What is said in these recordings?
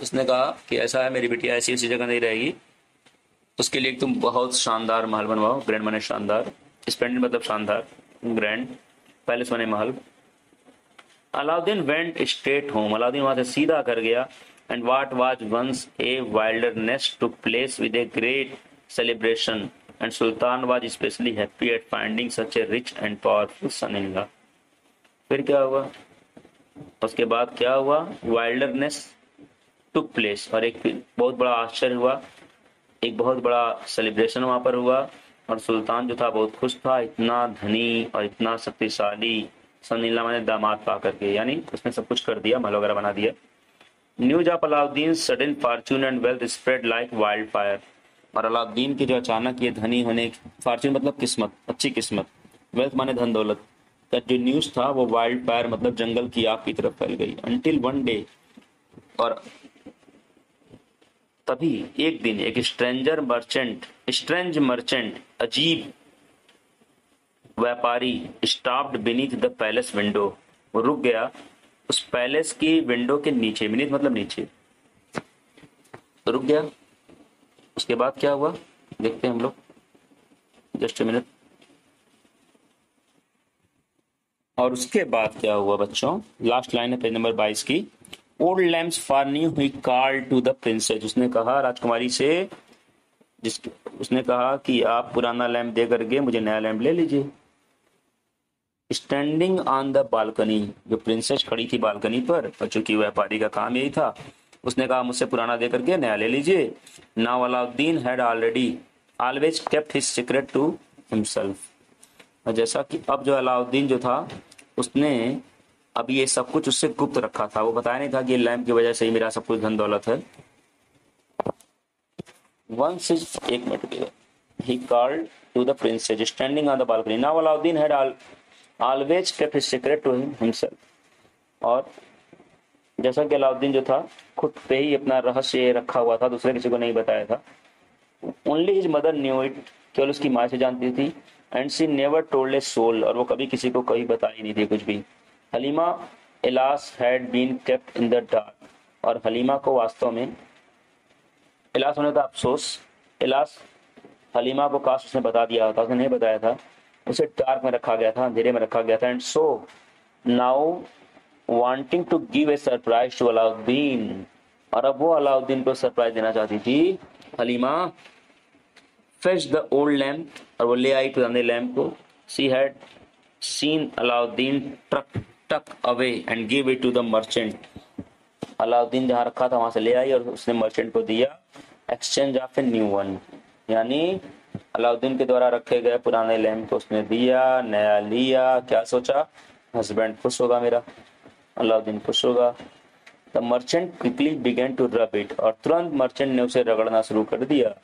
उसने कहा कि ऐसा है मेरी बिटिया ऐसी ऐसी जगह नहीं रहेगी, उसके लिए तुम बहुत शानदार महल बनवाओ। ग्रैंड माने शानदार, स्प्लेंडेड मतलब शानदार, ग्रैंड पैलेस माने महल। Alauddin went straight home, Alauddin वहां से सीधा कर गया। And what was once a wilderness took place with a great celebration and sultan was specially happy at finding such a rich and powerful son in law. फिर क्या हुआ, उसके बाद क्या हुआ, वाइल्डरनेस टुक प्लेस, और एक बहुत बड़ा आश्चर्य हुआ, एक बहुत बड़ा सेलिब्रेशन वहां पर हुआ। और सुल्तान जो था बहुत खुश था, इतना धनी और इतना शक्तिशाली सनीला मैंने दामाद पा करके, यानी उसने सब कुछ कर दिया, महल वगैरह बना दिया। News of Alauddin sudden Fortune and wealth spread like wild fire, और अलाउद्दीन के जो अचानक ये धनी होने, फॉर्च्यून मतलब किस्मत, अच्छी किस्मत, वेल्थ माने धन दौलत का जो न्यूज था वो वाइल्ड फायर मतलब जंगल की आग की तरफ फैल गई। अंटिल वन डे, और तभी एक दिन एक स्ट्रेंज मर्चेंट, अजीब व्यापारी, stopped beneath the palace window, वो रुक गया उस पैलेस की विंडो के नीचे, बीनीथ मतलब नीचे, रुक गया। उसके बाद क्या हुआ देखते हैं हम लोग, जस्ट ए मिनट। और उसके बाद क्या हुआ बच्चों, लास्ट लाइन है पेज नंबर 22 की। Old lamps for new he called to the princess, उसने कहा राजकुमारी से, उसने कहा कि आप पुराना लैंप दे करके मुझे नया लैंप ले लीजिए। स्टैंडिंग ऑन द बालकनी, जो प्रिंसेस खड़ी थी बालकनी पर, और चूंकि व्यापारी का काम यही था, उसने कहा मुझसे पुराना दे करके नया ले लीजिए। Now Alauddin had always kept his secret to himself, और जैसा कि अब जो अलाउद्दीन जो था उसने अब ये सब कुछ उससे गुप्त रखा था, वो बताया नहीं था कि लैंप की वजह से ही मेरा सब कुछ धन दौलत है। Once एक minute, he called to the princess standing on the balcony. Now Alauddin had always kept his secret to himself. और जैसा कि अलाउद्दीन जो था खुद पे ही अपना रहस्य रखा हुआ था, दूसरे किसी को नहीं बताया था। Only his mother knew it, केवल उसकी माँ से जानती थी। And she never told a soul, और वो कभी किसी को कभी बताई नहीं थी कुछ भी। Halima alas had been kept in the dark, और हलीमा को वास्तव में, इलास होने का अफसोस, इलास हलीमा को काश उसने बता दिया था, उसने नहीं बताया था, उसे डार्क में रखा गया था, अंधेरे में रखा गया था। And so now wanting to give a surprise to Alauddin, और अब वो अलाउद्दीन को सरप्राइज देना चाहती थी Halima. Fetch the old lamp, और वो ले आई पुराने लैम्प को। She had seen Alauddin took away and give it to the merchant, Alauddin जहां रखा था वहां से ले आई और उसने मर्चेंट को दिया। Exchange of a new one, यानी अलाउद्दीन के द्वारा रखे गए पुराने लैम्प को उसने दिया, नया लिया। क्या सोचा, हस्बैंड खुश होगा मेरा, अलाउद्दीन खुश होगा। The merchant quickly began to rub it, और तुरंत मर्चेंट ने उसे रगड़ना शुरू कर दिया।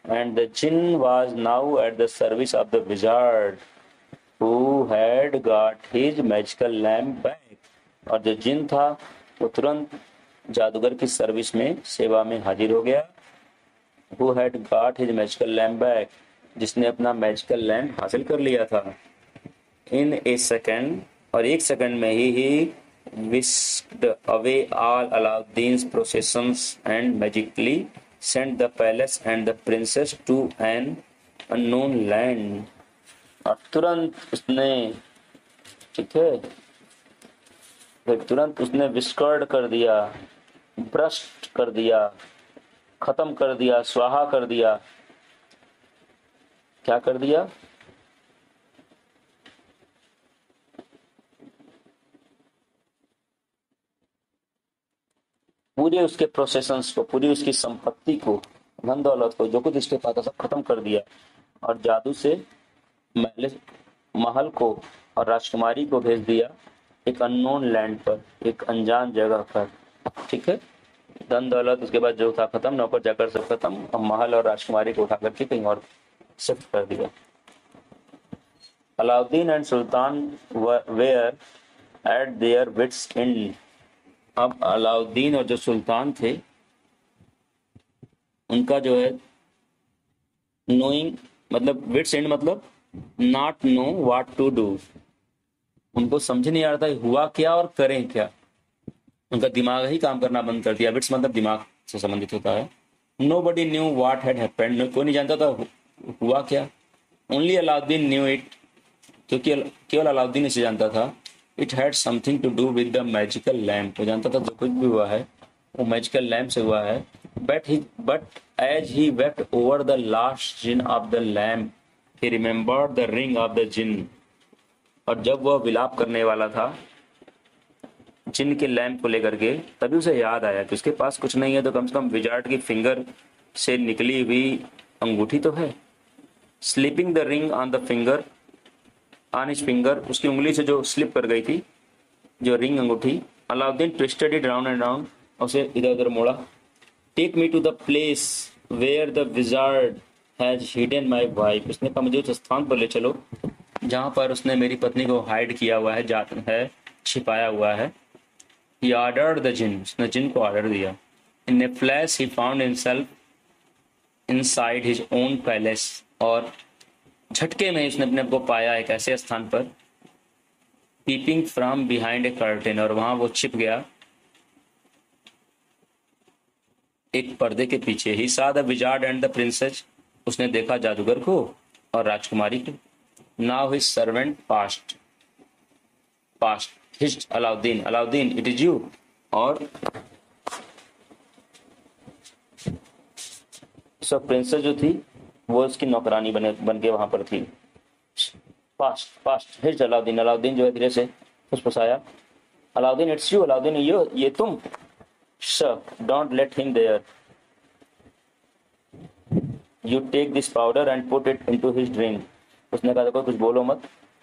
And the jinn was now at the service of the wizard who had got his magical lamp back, और जो जिन था वो तुरंत जादूगर की सर्विस में, सेवा में हाजिर हो गया। Who had got his magical lamp back, जिसने अपना मैजिकल लैम्प हासिल कर लिया था। इन ए सेकेंड, और एक सेकंड में ही whisked away all Aladdin's processions and magically sent the palace and the princess to an unknown land, और तुरंत उसने, ठीक है, फिर तुरंत उसने विस्कर्ड कर दिया, भ्रष्ट कर दिया, खत्म कर दिया, स्वाहा कर दिया। क्या कर दिया, पूरे उसके प्रोसेसंस को, पूरी उसकी संपत्ति को, धन दौलत को, जो कुछ इसके पास था सब खत्म कर दिया, और जादू से महल को और राजकुमारी को भेज दिया एक अननोन लैंड पर, एक अनजान जगह पर। ठीक है, धन दौलत उसके बाद जो था खत्म, नौकर चाकर सब खत्म, और महल और राजकुमारी को उठा करके कहीं और शिफ्ट कर दिया। Alauddin and sultan were at their wits end, अब अलाउद्दीन और जो सुल्तान थे उनका जो है नोइंग मतलब विट्स एंड मतलब not know what to do, उनको समझ नहीं आ रहा था हुआ क्या और करें क्या। उनका दिमाग ही काम करना बंद कर दिया। बिट्स मतलब दिमाग से संबंधित होता है। Nobody knew what had happened, कोई नहीं जानता था हुआ क्या। Only अलाउद्दीन knew it, क्योंकि केवल अलाउद्दीन इसे जानता था। It had something to do with the magical lamp, वो जानता था जो कुछ भी हुआ है वो मैजिकल लैम्प से हुआ है। But as he wept over the last jinn of the lamp, he remembered the ring of the jinn, और जब वह विलाप करने वाला था जिन के लैंप को लेकर के, तभी उसे याद आया कि उसके पास कुछ नहीं है तो कम से कम विजार्ड की फिंगर से निकली हुई अंगूठी तो है। Slipping the ring on the finger, on his finger, उसकी उंगली से जो स्लिप कर गई थी जो रिंग अंगूठी। Alauddin twisted it round and round, उसे इधर उधर मोड़ा। Take me to the place where the wizard has hidden my wife, उसने कहा मुझे उस स्थान पर ले चलो जहां पर उसने मेरी पत्नी को हाइड किया हुआ है, छिपाया हुआ है। He ordered the jinn, उसने जिन को ऑर्डर दिया। In a flash he found himself inside his own palace, और झटके में उसने अपने को पाया एक ऐसे स्थान पर। Peeping from behind a curtain, और वहां वो छिप गया एक पर्दे के पीछे। He saw the wizard and the princess, उसने देखा जादूगर को और राजकुमारी को। Now his servant passed hissed Alauddin it is you, और सब प्रिंसेस जो थी वो उसकी नौकरानी बन के वहां पर थी। पास्ट हिस्ट अलाउद्दीन जो है धीरे से फुसफुसाया। अलाउद्दीन इट्स यू, अलाउद्दीन ये तुम। Sir don't let him there, you take this powder and put it into his drink. उसने कहा देखो कुछ बोलो मत,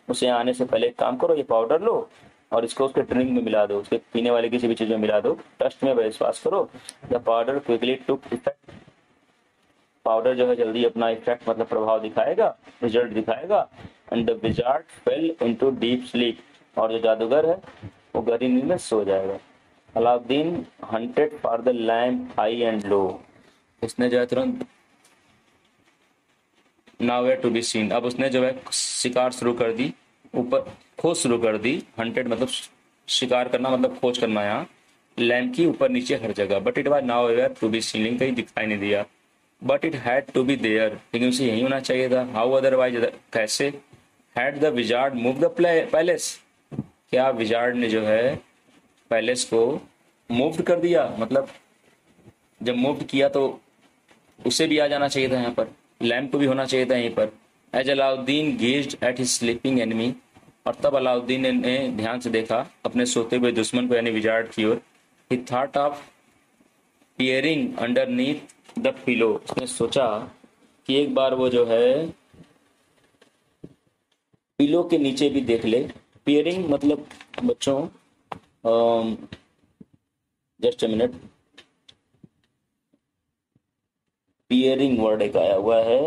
उसे आने से पहले एक काम करो, ये पाउडर लो और इसको उसके ड्रिंक में मिला दो, उसके पीने वाले किसी भी चीज में मिला दो। ट्रस्ट में विश्वास करो। The powder quickly took effect, powder जो है जल्दी अपना इफेक्ट मतलब प्रभाव दिखाएगा, रिजल्ट दिखाएगा। And the wizard fail into deep sleep, और जो जादूगर है वो गहरी नींद में सो जाएगा। Alauddin hunted for the lamp high and low, उसने जो है तुरंत नावेयर टू बी सीन, अब उसने जो है शिकार शुरू कर दी, ऊपर खोज शुरू कर दी। हंटेड मतलब शिकार करना, मतलब खोज करना यहाँ, लैम्प की ऊपर नीचे हर जगह। But it was nowhere to be seen, कहीं दिखाई नहीं दिया। But it had to be there, लेकिन उसे यही होना चाहिए था। हाउ अदरवाइज, कैसे। Had the wizard move the palace, क्या विजार्ड ने जो है पैलेस को मूव कर दिया, मतलब जब मूव किया तो उसे भी आ जाना चाहिए था यहाँ पर, लैम्प को भी होना चाहिए था यहीं पर। As Alauddin gazed at his sleeping enemy, और तब अलाउद्दीन ने ध्यान से देखा अपने सोते हुए दुश्मन को यानी विजार्ड की ओर। He thought of peering underneath the pillow, उसने सोचा कि एक बार वो जो है पिलो के नीचे भी देख ले। पियरिंग मतलब बच्चों just a minute, peering word एक आया हुआ है।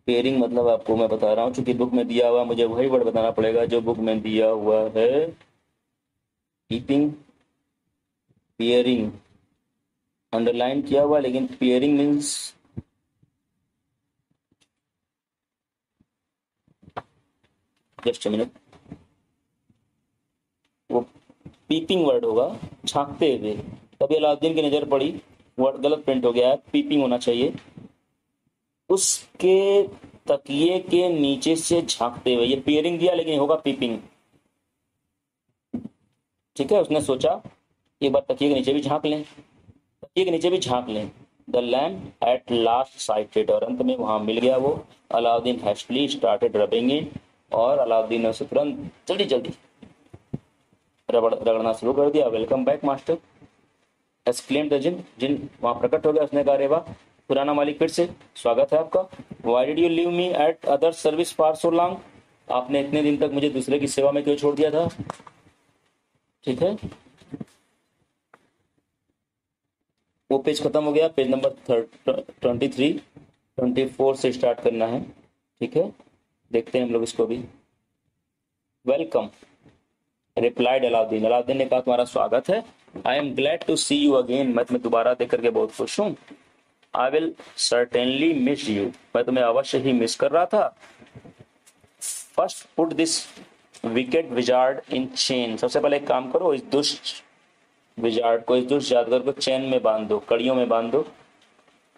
पेयरिंग मतलब आपको मैं बता रहा हूँ, चूंकि बुक में दिया हुआ मुझे वही वर्ड बताना पड़ेगा जो बुक में दिया हुआ है। कीपिंग, पियरिंग अंडरलाइन किया हुआ, लेकिन peering means just a minute, वो पीपिंग वर्ड होगा, झांकते हुए। तभी अलाउद्दीन की नजर पड़ी, वर्ड गलत प्रिंट हो गया है, पीपिंग होना चाहिए। उसके तकिए के नीचे से झांकते हुए, ये पियरिंग दिया लेकिन होगा पीपिंग, ठीक है। उसने सोचा एक बार तकिए के नीचे भी झांक लें, तकिए के नीचे भी झांक लें। The lamp at last sighted, और अंत में वहां मिल गया वो। Alauddin hastily started rubbing it, और अलाउद्दीन ने उसे तुरंत जल्दी रगड़ना शुरू कर दिया। Welcome back master, exclaimed the jinn, जिन वहां प्रकट हो गया। उसने कहा, अरे वाह पुराना मालिक, फिर से स्वागत है आपका। Why did you leave me at other service for so long? आपने इतने दिन तक मुझे दूसरे की सेवा में क्यों छोड़ दिया था, ठीक है। वो पेज खत्म हो गया, पेज नंबर 23, 24 से स्टार्ट करना है, ठीक है। देखते हैं हम लोग इसको भी। वेलकम रिप्लाइड अलाउद्दीन, अलाउद्दीन ने कहा तुम्हारा स्वागत है। I am glad to see you again, मैं तुम्हें दोबारा देख करके बहुत खुश हूँ। I will certainly miss you, मैं तुम्हें अवश्य ही मिस कर रहा था। First put this wicked wizard in chain, सबसे पहले एक काम करो, इस दुष्ट विजार्ड को, इस दुष्ट जादूगर को चैन में बांध दो, कड़ियों में बांध दो।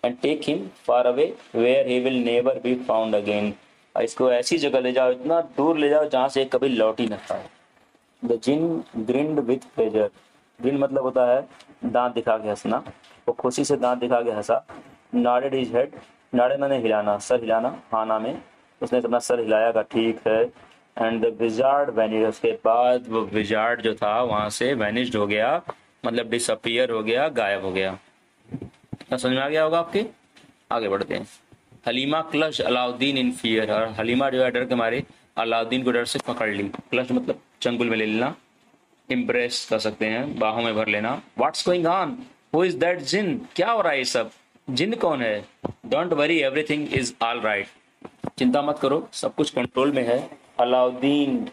And take him far away where he will never be found again, इसको ऐसी जगह ले जाओ, इतना दूर ले जाओ जहां से कभी लौट ही न पाए। The jinn grinned with pleasure, grin मतलब होता है दांत दिखा के हंसना, वो खुशी से दांत दिखा के हंसा। नॉडेड हिज हेड, नॉडेड मैंने हिलाना, सर हिलाना, हाना में उसने अपना सर हिलाया का ठीक है। एंड द विजार्ड वैनिश, उसके बाद वो विजार्ड जो था वहां से वैनिश्ड हो गया, मतलब डिसअपियर हो गया, गायब हो गया। क्या समझ में आ गया होगा आपके? आगे बढ़ते हैं। हलीमा क्लच अलाउद्दीन इन फियर, और हलीमा जो है डर के मारे अलाउद्दीन को डर से पकड़ ली। क्लच मतलब चंगुल में ले लेना, इम्प्रेस कर सकते हैं, बाहों में भर लेना। What's going on, who is that jinn, क्या हो रहा है ये सब, जिन कौन है? Don't worry everything is all right, चिंता मत करो सब कुछ कंट्रोल में है। अलाउद्दीन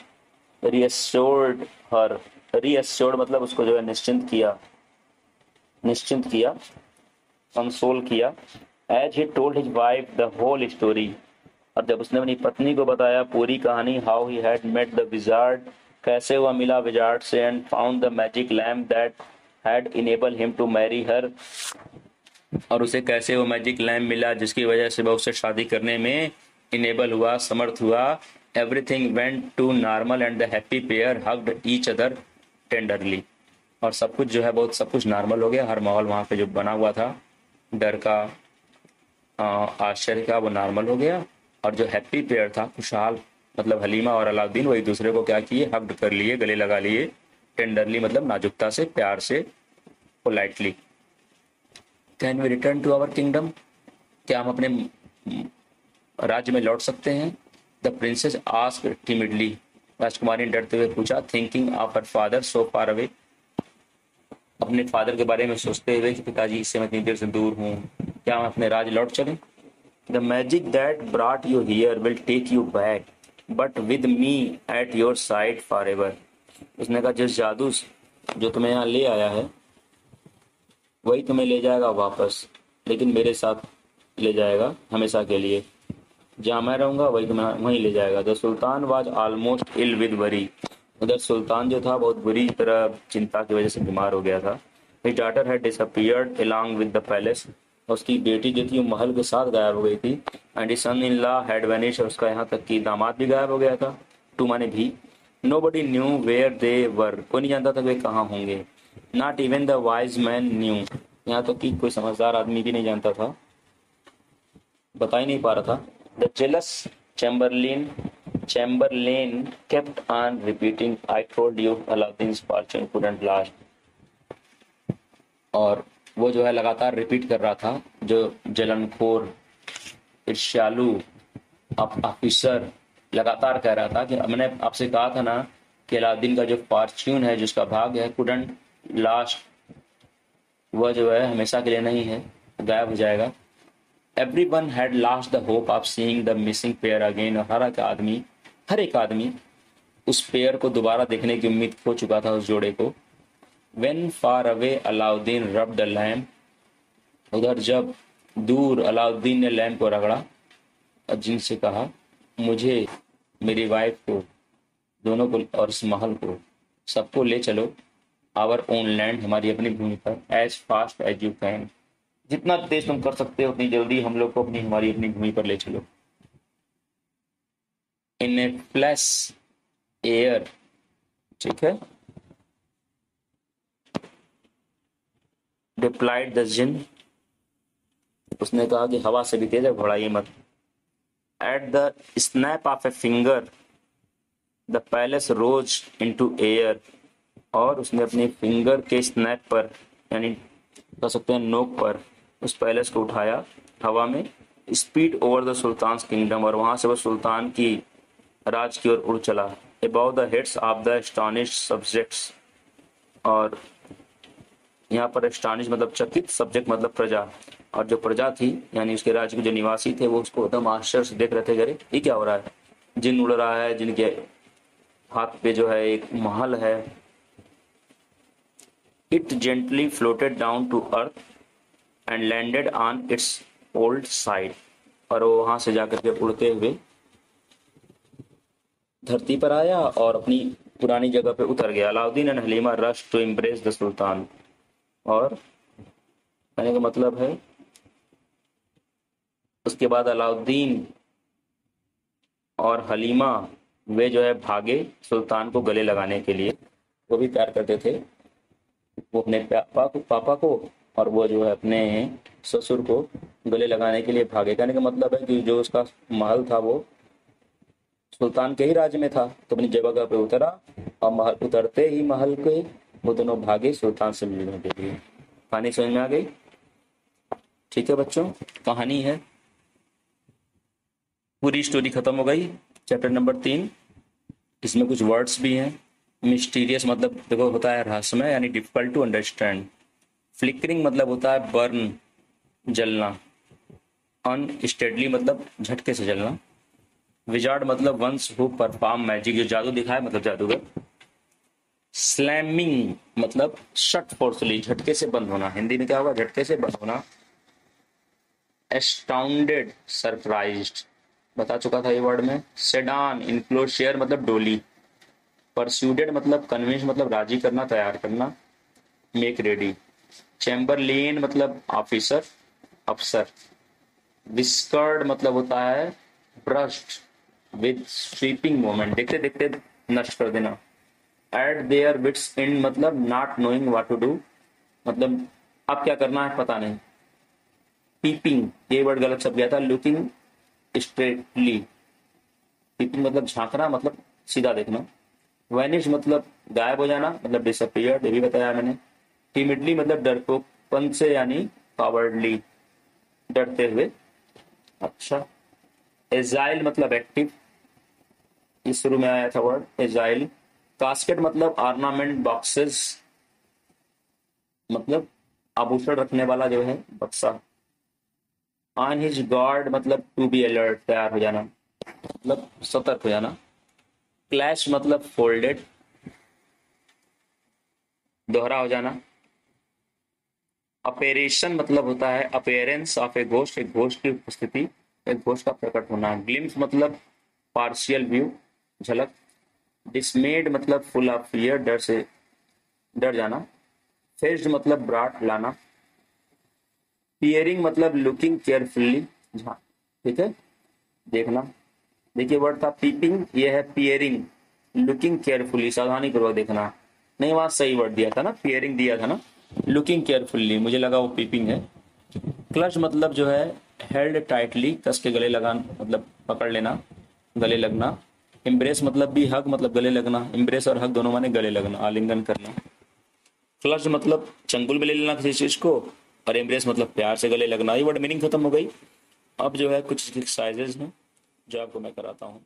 रीअश्योर्ड हर, रीअश्योर्ड मतलब उसको जो है निश्चिंत किया, निश्चिंत किया, कंसोल किया। As he told his wife the whole story, और जब उसने अपनी पत्नी को बताया पूरी कहानी, how he had met the wizard, कैसे वह मिला विजार्ड से, and found the magic lamp that had enable him to marry her, और उसे कैसे वो मैजिक लैम्प मिला जिसकी वजह से वह उससे शादी करने में इनेबल हुआ, समर्थ हुआ। Everything went to normal and the happy pair hugged each other tenderly, और सब कुछ जो है बहुत सब कुछ नॉर्मल हो गया। हर माहौल वहाँ पे जो बना हुआ था डर का, आश्चर्य का, वो नॉर्मल हो गया। और जो हैप्पी पेयर था, खुशहाल, मतलब हलीमा और अलाउद्दीन, वो एक दूसरे को क्या किए, हग्ड कर लिए, गले लगा लिए। टेंडरली मतलब नाजुकता से, प्यार से, politely. Can we return to our kingdom, क्या हम अपने राज्य में लौट सकते हैं? द प्रिंसेस आस्क्ड टिमिडली, राजकुमारी ने डरते हुए पूछा। Thinking of her father so far away, अपने फादर के बारे में सोचते हुए कि पिताजी इससे मैं इतनी देर से दूर हूँ, क्या हम अपने राज्य लौट चलें? The magic that brought you here will take you back, but with me at your side for ever, उसने कहा जिस जादू जो तुम्हें यहाँ ले आया है वही तुम्हें ले जाएगा वापस, लेकिन मेरे साथ ले जाएगा हमेशा के लिए, जहाँ मैं रहूंगा वही तुम्हें वहीं ले जाएगा। The sultan was almost ill with worry, उधर सुल्तान जो था बहुत बुरी तरह चिंता की वजह से बीमार हो गया था। His daughter had disappeared along with the palace, उसकी बेटी जो थी वो महल के साथ गायब हो गई थी। And his son in law had vanished, और उसका यहाँ तक कि दामाद भी गायब हो गया था। टू माने भी। नोबडी न्यू वेयर दे वर, कोई नहीं जानता था वे कहाँ होंगे। Not even the wise man new, यहाँ तक कि कोई समझदार आदमी भी नहीं जानता था, बता ही नहीं पा रहा था। The jealous Chamberlain kept on repeating, I told you Aladdin's fortune couldn't last, और वो जो है लगातार रिपीट कर रहा था, जो जलनखोर ईर्ष्यालु ऑफिसर लगातार कह रहा था कि मैंने आपसे कहा था ना कि अलादीन का जो फॉर्च्यून है, जिसका भाग है, कुडंट लास्ट, वह जो है हमेशा के लिए नहीं है, गायब हो जाएगा। Everyone had lost the hope of seeing the missing pair again, और हर एक आदमी उस पेयर को दोबारा देखने की उम्मीद खो चुका था, उस जोड़े को। When far away Alauddin rubbed the lamp, उधर जब दूर अलाउद्दीन ने लैंप को रगड़ा और जिनसे कहा मुझे, मेरी वाइफ को, दोनों को और इस महल को, सबको ले चलो आवर ओन लैंड, हमारी अपनी भूमि पर, as fast as you can, जितना तेज तुम कर सकते हो उतनी जल्दी हम लोग को हमारी अपनी भूमि पर ले चलो। इन ए फ्लैश एयर, ठीक है, डिप्लाइड द जिन, उसने कहा कि हवा से भी तेज है, घबराइए मत। At the snap of a finger the palace rose into air, और उसने अपने फिंगर के स्नैप पर, यानी कह सकते हैं नोक पर, उस पैलेस को उठाया हवा में। Speed over the sultan kingdom, और वहां से वह सुल्तान की राज की ओर उड़ चला। About the heads of the astonish subjects, और यहाँ पर एस्टॉनिश मतलब चकित, सब्जेक्ट मतलब प्रजा, और जो प्रजा थी यानी उसके राज्य के जो निवासी थे वो उसको एकदम आश्चर्य से देख रहे थे, अरे ये क्या हो रहा है, जिन उड़ रहा है, जिनके हाथ पे जो है एक महल है। It gently floated down to earth and landed on its old side, और वो वहां से जाकर के उड़ते हुए धरती पर आया और अपनी पुरानी जगह पे उतर गया। Alauddin and Halima rush to impress the sultan. और कहने का मतलब है उसके बाद अलाउद्दीन और हलीमा वे जो है भागे सुल्तान को गले लगाने के लिए। वो भी प्यार करते थे, वो अपने पापा को और वो जो है अपने ससुर को गले लगाने के लिए भागे। कहने का मतलब है कि जो उसका महल था वो सुल्तान के ही राज्य में था, तो अपनी जगह पे उतरा और महल उतरते ही महल के वो दोनों भागे सुल्तान से मिलने के लिए। कहानी समझ में आ गई? ठीक है बच्चों, कहानी है पूरी स्टोरी खत्म हो गई। चैप्टर नंबर 3, इसमें कुछ वर्ड्स भी हैं। मिस्टीरियस मतलब देखो होता है रहस्यमय यानी डिफिकल्ट टू अंडरस्टैंड। फ्लिकरिंग मतलब होता है बर्न, जलना। अनस्टेडली मतलब झटके से जलना। विजार्ड मतलब वंस हु परफॉर्म मैजिक, जो जादू दिखाए मतलब जादूगर। स्लैमिंग मतलब शट फोर्सली, झटके से बंद होना। हिंदी में क्या होगा? झटके से बंद होना। एस्टाउंडेड सरप्राइज्ड, बता चुका था ये वर्ड में। सेडान इनक्लोजर मतलब डोली। परस्यूडेड मतलब कन्विंस मतलब राजी करना, तैयार करना। Make ready. चैम्बरलेन मतलब ऑफिसर, अफसर। विस्कर्ड मतलब होता है ब्रश्ड विद स्वीपिंग मोमेंट, देखते देखते नष्ट कर देना। एट देयर विट्स एंड मतलब not knowing what to do, मतलब अब क्या करना है पता नहीं। पीपिंग, ये वर्ड गलत शब्द गया था। लुकिंग स्ट्रेटली, पीपिंग मतलब झांकना, मतलब सीधा देखना। वैनिश मतलब गायब हो जाना, मतलब डिसअपियर्ड, ये भी बताया मैंने। टिमिडली मतलब डरपोकपन से यानी कावर्डली, डरते हुए। अच्छा, एजाइल मतलब एक्टिव, इस शुरू में आया था वर्ड एजाइल। कास्केट मतलब ऑर्नामेंट बॉक्सेस, मतलब आभूषण रखने वाला जो है बक्सा। ऑन हिज गार्ड मतलब टू बी अलर्ट, तैयार हो जाना, मतलब सतर्क हो जाना। क्लैश मतलब फोल्डेड, दोहरा हो जाना। अपेरेशन मतलब होता है अपेयरेंस ऑफ ए घोस्ट, एक घोस्ट की उपस्थिति, एक घोस्ट का प्रकट होना। ग्लिम्स मतलब पार्शियल व्यू, झलक। डिसमेड मतलब फुल ऑफ फियर, डर से डर जाना। फेज्ड मतलब ब्राट लाना। पियरिंग मतलब लुकिंग केयरफुल्ली, ठीक है देखना। देखिए वर्ड था पीपिंग, ये है पियरिंग। लुकिंग केयरफुली, सावधानी पूर्वक देखना। नहीं वहां सही वर्ड दिया था ना, पियरिंग दिया था ना, लुकिंग केयरफुल्ली, मुझे लगा वो पीपिंग है। क्लच मतलब जो है हेल्ड टाइटली, कस के गले लगाना मतलब पकड़ लेना, गले लगना। एम्ब्रेस मतलब भी हग मतलब गले लगना। एम्ब्रेस और हग दोनों माने गले लगना, आलिंगन करना। क्लच मतलब चंगुल में ले लेना किसी चीज को, और एम्ब्रेस मतलब प्यार से गले लगना। ये वर्ड मीनिंग खत्म हो गई। अब जो है कुछ एक्सरसाइजेज हैं जो आपको मैं कराता हूँ।